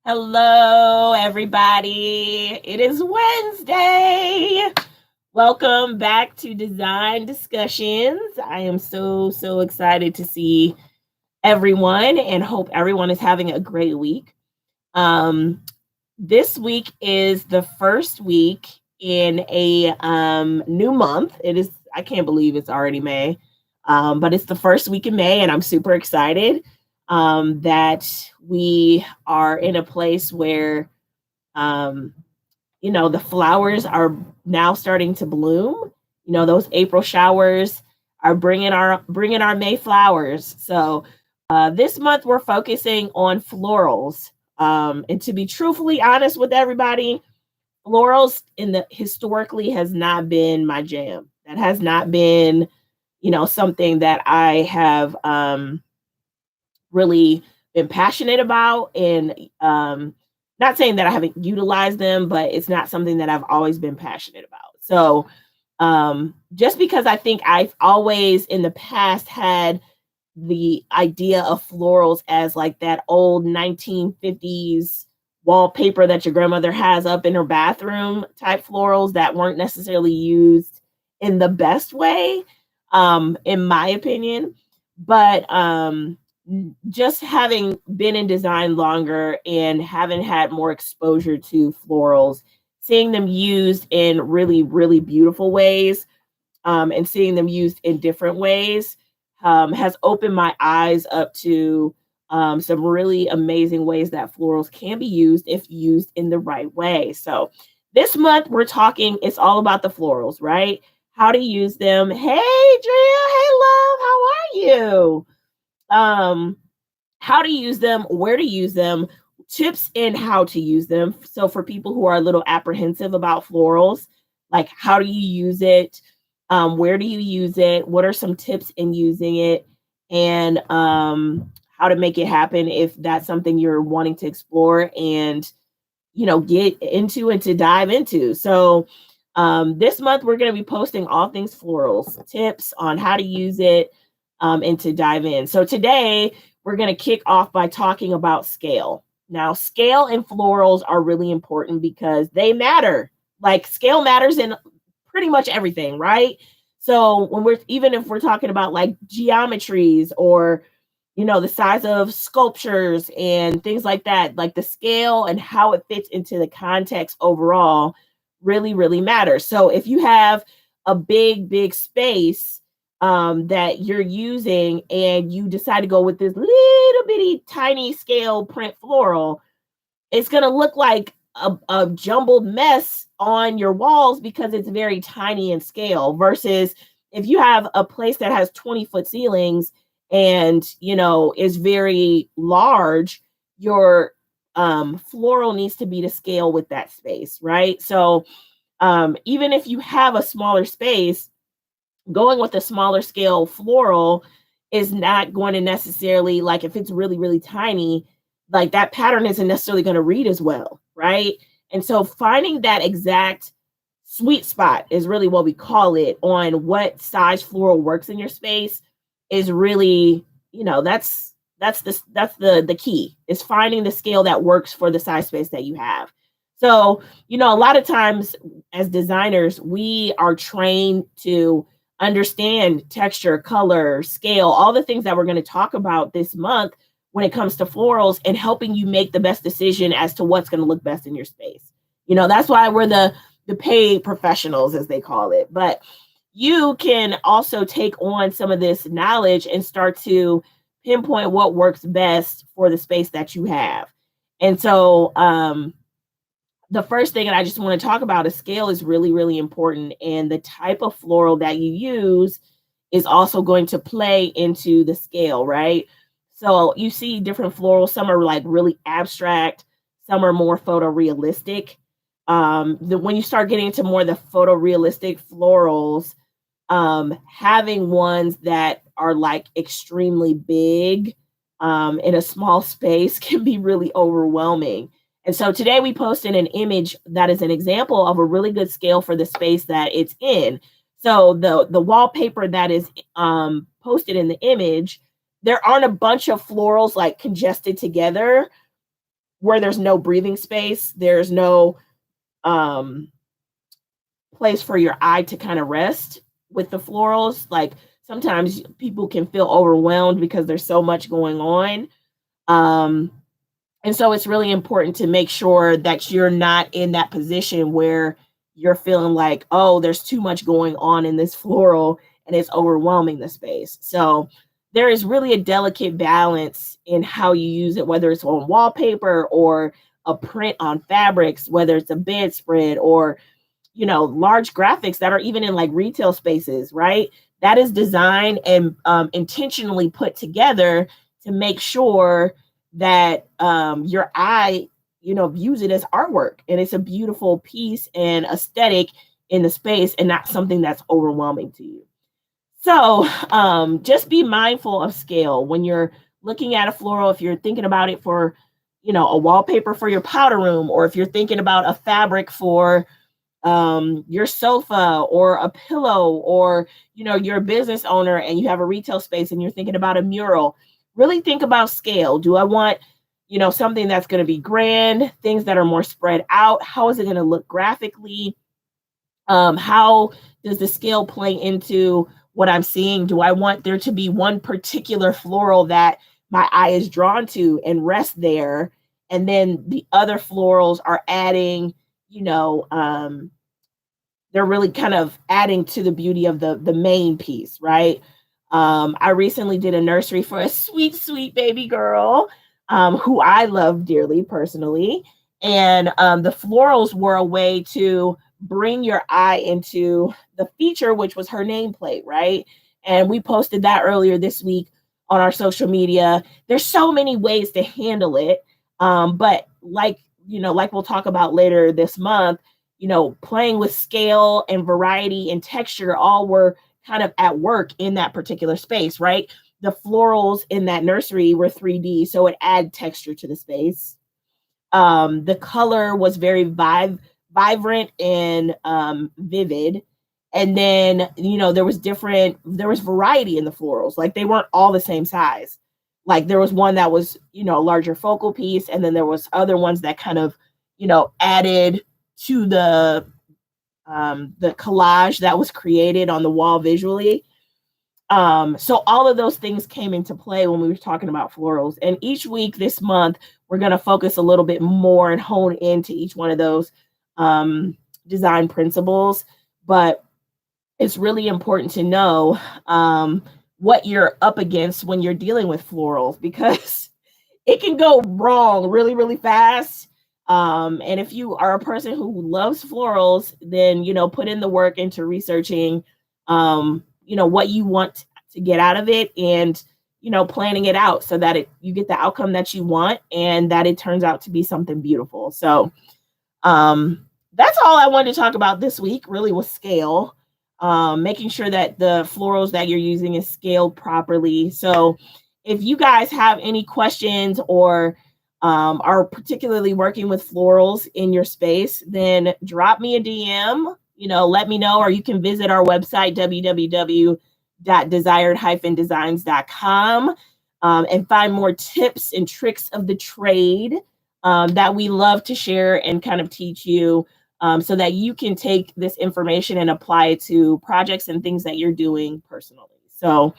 Hello, everybody. It is Wednesday. Welcome back to Design Discussions. I am so excited to see everyone and hope everyone is having a great week. Um, this week is the first week in a new month. I can't believe it's already May, but it's the first week in May, and I'm super excited that we are in a place where um, the flowers are now starting to bloom. Those April showers are bringing our May flowers. So this month we're focusing on florals. And to be truthfully honest with everybody, florals in the historically has not been my jam. That has not been, something that I have really been passionate about. And not saying that I haven't utilized them, but it's not something that I've always been passionate about. So just because I think I've always in the past had the idea of florals as like that old 1950s wallpaper that your grandmother has up in her bathroom type florals that weren't necessarily used in the best way, in my opinion. But just having been in design longer and having had more exposure to florals, seeing them used in really, really beautiful ways, and seeing them used in different ways has opened my eyes up to some really amazing ways that florals can be used if used in the right way. So this month we're talking, it's all about the florals, right? How to use them. Hey, Drea. Hey, love. How are you? Um, how to use them, where to use them, tips in how to use them. So for people who are a little apprehensive about florals, like how do you use it? Where do you use it? What are some tips in using it? And how to make it happen if that's something you're wanting to explore and get into and to dive into. So this month we're going to be posting all things florals, tips on how to use it, and to dive in. So today we're going to kick off by talking about scale. Now, scale and florals are really important because they matter. Like scale matters in pretty much everything, right? So even if we're talking about like geometries or the size of sculptures and things like that, like the scale and how it fits into the context overall really, really matters. So if you have a big space that you're using and you decide to go with this little bitty tiny scale print floral, it's going to look like a jumbled mess on your walls because it's very tiny in scale versus if you have a place that has 20-foot ceilings and is very large, your floral needs to be to scale with that space, right? So even if you have a smaller space, going with a smaller scale floral is not going to necessarily, like if it's really, really tiny, like that pattern isn't necessarily going to read as well, right? And so finding that exact sweet spot is really what we call it on what size floral works in your space is really, that's the key is finding the scale that works for the size space that you have. So, a lot of times as designers, we are trained to understand texture, color, scale, all the things that we're going to talk about this month when it comes to florals and helping you make the best decision as to what's going to look best in your space. That's why we're the paid professionals, as they call it. But you can also take on some of this knowledge and start to pinpoint what works best for the space that you have. And so the first thing that I just want to talk about is scale is really, really important. And the type of floral that you use is also going to play into the scale, right? So you see different florals. Some are like really abstract. Some are more photorealistic. When you start getting into more the photorealistic florals, having ones that are like extremely big in a small space can be really overwhelming. And so today we posted an image that is an example of a really good scale for the space that it's in. So the wallpaper that is posted in the image, there aren't a bunch of florals like congested together. where there's no breathing space, there's no um, place for your eye to kind of rest with the florals. Like sometimes people can feel overwhelmed because there's so much going on. Um, and so it's really important to make sure that you're not in that position where you're feeling like, oh, there's too much going on in this floral and it's overwhelming the space. So there is really a delicate balance in how you use it, whether it's on wallpaper or a print on fabrics, whether it's a bedspread or large graphics that are even in like retail spaces, right? That is designed and intentionally put together to make sure that your eye, views it as artwork and it's a beautiful piece and aesthetic in the space and not something that's overwhelming to you. So just be mindful of scale when you're looking at a floral. If you're thinking about it for, a wallpaper for your powder room, or if you're thinking about a fabric for your sofa or a pillow, or you're a business owner and you have a retail space and you're thinking about a mural, really think about scale. Do I want something that's going to be grand, things that are more spread out? How is it going to look graphically? How does the scale play into what I'm seeing? Do I want there to be one particular floral that my eye is drawn to and rest there, and then the other florals are adding, they're really kind of adding to the beauty of the main piece, right? I recently did a nursery for a sweet, sweet baby girl who I love dearly personally. And the florals were a way to bring your eye into the feature, which was her nameplate, right? And we posted that earlier this week on our social media. There's so many ways to handle it. But like we'll talk about later this month, playing with scale and variety and texture all were kind of at work in that particular space, right? The florals in that nursery were 3D, so it added texture to the space. The color was very vibrant and vivid. And then, there was variety in the florals. Like they weren't all the same size. Like there was one that was, a larger focal piece. And then there was other ones that kind of, added to the collage that was created on the wall visually. So all of those things came into play when we were talking about florals. And each week this month, we're going to focus a little bit more and hone into each one of those design principles. But it's really important to know what you're up against when you're dealing with florals, because it can go wrong really, really fast. And if you are a person who loves florals, then, put in the work into researching, what you want to get out of it and, planning it out so that you get the outcome that you want and that it turns out to be something beautiful. So that's all I wanted to talk about this week, really, was scale, making sure that the florals that you're using is scaled properly. So if you guys have any questions or are particularly working with florals in your space, then drop me a DM, let me know, or you can visit our website, www.desired-designs.com, and find more tips and tricks of the trade that we love to share and kind of teach you so that you can take this information and apply it to projects and things that you're doing personally. So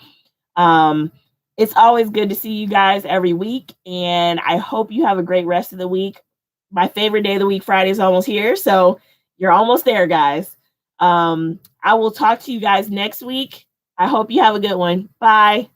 it's always good to see you guys every week, and I hope you have a great rest of the week. My favorite day of the week, Friday, is almost here, so you're almost there, guys. I will talk to you guys next week. I hope you have a good one. Bye.